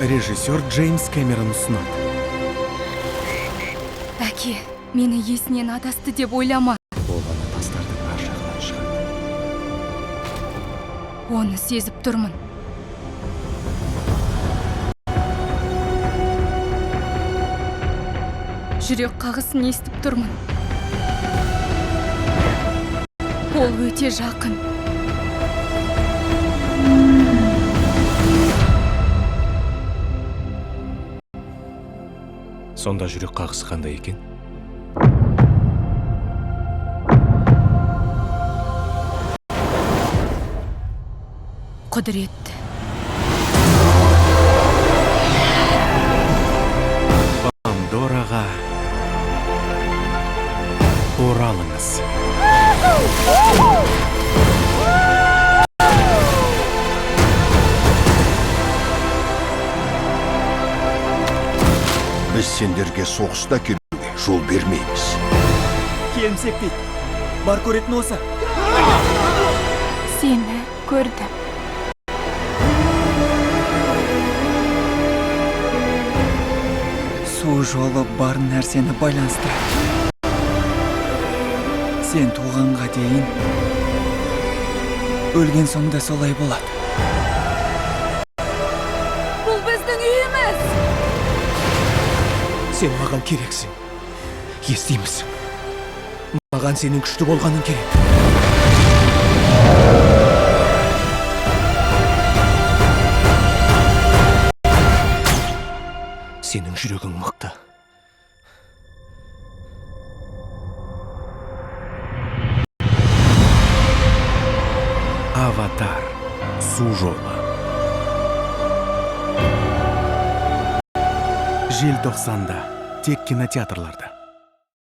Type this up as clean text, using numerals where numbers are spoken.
Режиссер Джеймс Кэмерон ұсынады. Әке, мені есінен адасты деп ойлама. Ол ғана тастардың ар жағынан шығады. Оны сезіп тұрмын. Жүрек қағысын естіп тұрмын. Ол өте жақын. Сонда жүрек қағысы қандай екен? Құдіретті. Пандораға оралыңыз. Біз сендерге соғыста келуге жол бермейміз. Келімсек дейді. Бар көретін осы. Сені көрдім. Су жолы бар нәрсені байланыстырады. Сен туғанға дейін өлген соң да солай болады. Бұл біздің үйіміз. Сен маған керексің. Естимісің? Маған сенің күшті болғаның керек. Сенің жүрегің мықты. Аватар. Су жолы. Желтоқсанда тек кинотеатрларда.